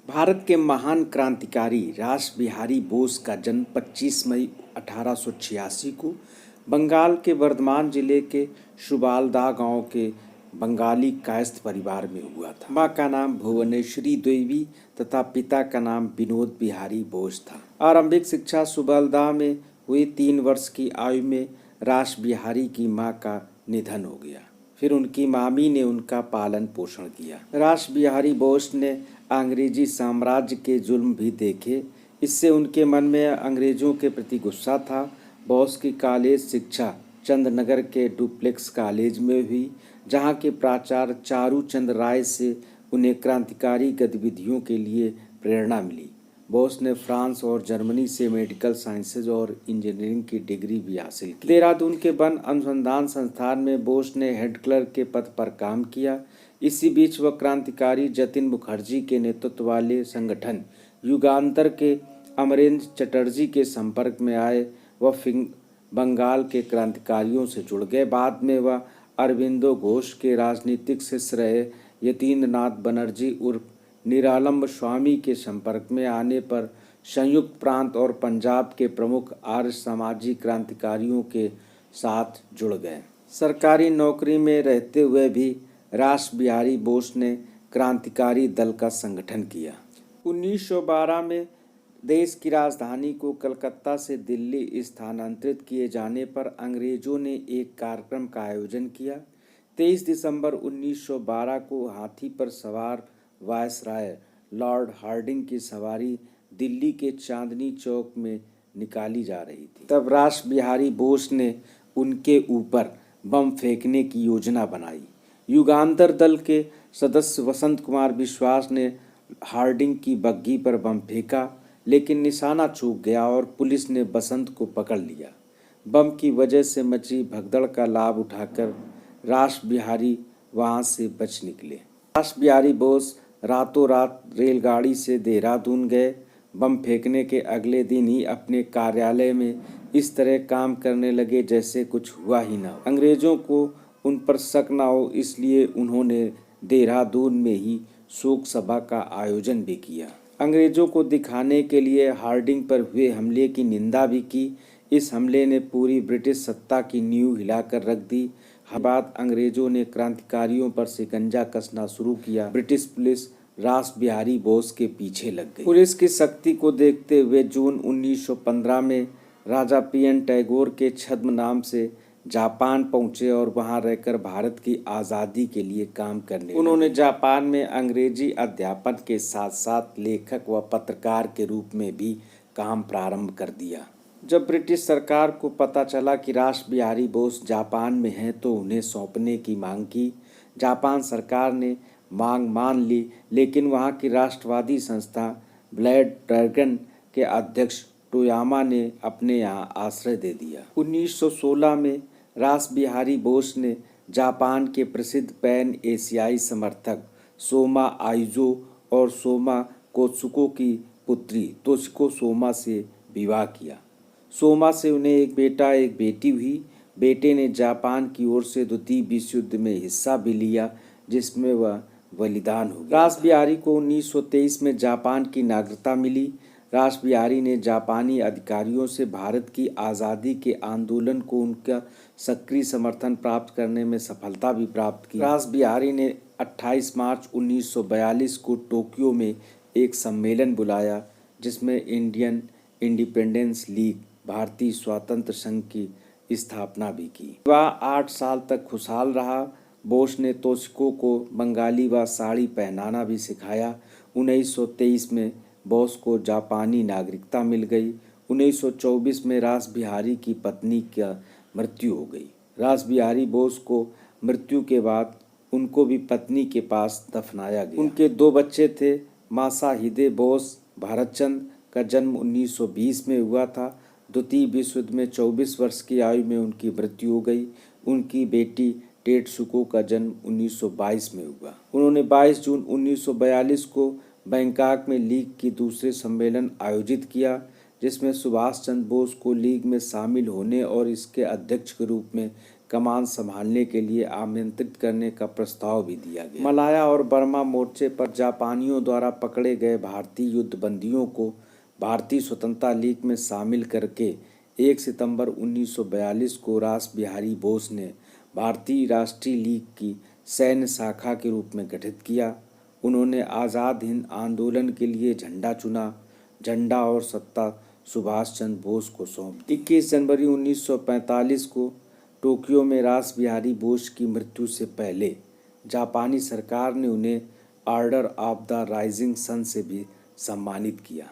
भारत के महान क्रांतिकारी रास बिहारी बोस का जन्म 25 मई 1886 को बंगाल के बर्धमान जिले के सुबालदा गांव के बंगाली कायस्थ परिवार में हुआ था। मां का नाम भुवनेश्वरी देवी तथा पिता का नाम विनोद बिहारी बोस था। आरंभिक शिक्षा सुबालदा में हुई। 3 वर्ष की आयु में रास बिहारी की मां का निधन हो गया। फिर उनकी मामी ने उनका पालन पोषण किया। रास बिहारी बोस ने अंग्रेजी साम्राज्य के जुल्म भी देखे। इससे उनके मन में अंग्रेजों के प्रति गुस्सा था। बोस की कॉलेज शिक्षा चंदनगर के डुप्लेक्स कॉलेज में हुई, जहां के प्राचार्य चारू चंद राय से उन्हें क्रांतिकारी गतिविधियों के लिए प्रेरणा मिली। बोस ने फ्रांस और जर्मनी से मेडिकल साइंसेज और इंजीनियरिंग की डिग्री भी हासिल की। देहरादून के वन अनुसंधान संस्थान में बोस ने हेड क्लर्क के पद पर काम किया। इसी बीच वह क्रांतिकारी जतिन मुखर्जी के नेतृत्व वाले संगठन युगांतर के अमरेंद्र चटर्जी के संपर्क में आए। वह बंगाल के क्रांतिकारियों से जुड़ गए। बाद में वह अरविंदो घोष के राजनीतिक शिष्य रहे। यतीन्द्रनाथ बनर्जी उर्फ निरालंब स्वामी के संपर्क में आने पर संयुक्त प्रांत और पंजाब के प्रमुख आर्य सामाजिक क्रांतिकारियों के साथ जुड़ गए। सरकारी नौकरी में रहते हुए भी रास बिहारी बोस ने क्रांतिकारी दल का संगठन किया। 1912 में देश की राजधानी को कलकत्ता से दिल्ली स्थानांतरित किए जाने पर अंग्रेजों ने एक कार्यक्रम का आयोजन किया। 23 दिसंबर 1912 को हाथी पर सवार वायसराय लॉर्ड हार्डिंग की सवारी दिल्ली के चांदनी चौक में निकाली जा रही थी। तब रास बिहारी बोस ने उनके ऊपर बम फेंकने की योजना बनाई। युगांतर दल के सदस्य वसंत कुमार विश्वास ने हार्डिंग की बग्घी पर बम फेंका, लेकिन निशाना चूक गया और पुलिस ने बसंत को पकड़ लिया। बम की वजह से मची भगदड़ का लाभ उठाकर रास बिहारी वहां से बच निकले। रास बिहारी बोस रातों रात रेलगाड़ी से देहरादून गए। बम फेंकने के अगले दिन ही अपने कार्यालय में इस तरह काम करने लगे जैसे कुछ हुआ ही ना हो। अंग्रेजों को उन पर शक ना हो, इसलिए उन्होंने देहरादून में ही शोक सभा का आयोजन भी किया। अंग्रेजों को दिखाने के लिए हार्डिंग पर हुए हमले की निंदा भी की। इस हमले ने पूरी ब्रिटिश सत्ता की नींव हिलाकर रख दी। बाद अंग्रेजों ने क्रांतिकारियों पर शिकंजा कसना शुरू किया। ब्रिटिश पुलिस रास बिहारी बोस के पीछे लग गई। पुलिस की शक्ति को देखते हुए जून 1915 में राजा पीएन टैगोर के छद्म नाम से जापान पहुंचे और वहां रहकर भारत की आज़ादी के लिए काम करने लगे। उन्होंने जापान में अंग्रेजी अध्यापन के साथ साथ लेखक व पत्रकार के रूप में भी काम प्रारंभ कर दिया। जब ब्रिटिश सरकार को पता चला कि रास बिहारी बोस जापान में हैं तो उन्हें सौंपने की मांग की। जापान सरकार ने मांग मान ली, लेकिन वहां की राष्ट्रवादी संस्था ब्लैड ड्रैगन के अध्यक्ष टोयामा ने अपने यहाँ आश्रय दे दिया। 1916 में रास बिहारी बोस ने जापान के प्रसिद्ध पैन एशियाई समर्थक सोमा आइजो और सोमा कोत्सुको की पुत्री तोशिको सोमा से विवाह किया। सोमा से उन्हें एक बेटा एक बेटी हुई। बेटे ने जापान की ओर से द्वितीय विश्व युद्ध में हिस्सा भी लिया, जिसमें वह बलिदान हो गया। रास बिहारी को 1923 में जापान की नागरिकता मिली। रास बिहारी ने जापानी अधिकारियों से भारत की आज़ादी के आंदोलन को उनका सक्रिय समर्थन प्राप्त करने में सफलता भी प्राप्त की। रास बिहारी ने 28 मार्च 1942 को टोक्यो में एक सम्मेलन बुलाया, जिसमें इंडियन इंडिपेंडेंस लीग भारतीय स्वतंत्र संघ की स्थापना भी की। वह 8 साल तक खुशहाल रहा। बोस ने तोशिको को बंगाली व साड़ी पहनाना भी सिखाया। 1923 में बोस को जापानी नागरिकता मिल गई। 1924 में रास बिहारी की पत्नी की मृत्यु हो गई। रास बिहारी बोस को मृत्यु के बाद उनको भी पत्नी के पास दफनाया गया। उनके 2 बच्चे थे। मासाहिदे बोस भारतचंद का जन्म 1920 में हुआ था। द्वितीय विश्व युद्ध में 24 वर्ष की आयु में उनकी मृत्यु हो गई। उनकी बेटी टेटसुको का जन्म 1922 में हुआ। उन्होंने 22 जून 1942 को बैंकॉक में लीग की दूसरे सम्मेलन आयोजित किया, जिसमें सुभाष चंद्र बोस को लीग में शामिल होने और इसके अध्यक्ष के रूप में कमान संभालने के लिए आमंत्रित करने का प्रस्ताव भी दिया गया। मलाया और बर्मा मोर्चे पर जापानियों द्वारा पकड़े गए भारतीय युद्धबंदियों को भारतीय स्वतंत्रता लीग में शामिल करके 1 सितंबर 1942 को रास बिहारी बोस ने भारतीय राष्ट्रीय लीग की सैन्य शाखा के रूप में गठित किया। उन्होंने आज़ाद हिंद आंदोलन के लिए झंडा चुना। झंडा और सत्ता सुभाष चंद्र बोस को सौंप दी। 21 जनवरी 1945 को टोक्यो में रास बिहारी बोस की मृत्यु से पहले जापानी सरकार ने उन्हें order of the rising sun से भी सम्मानित किया।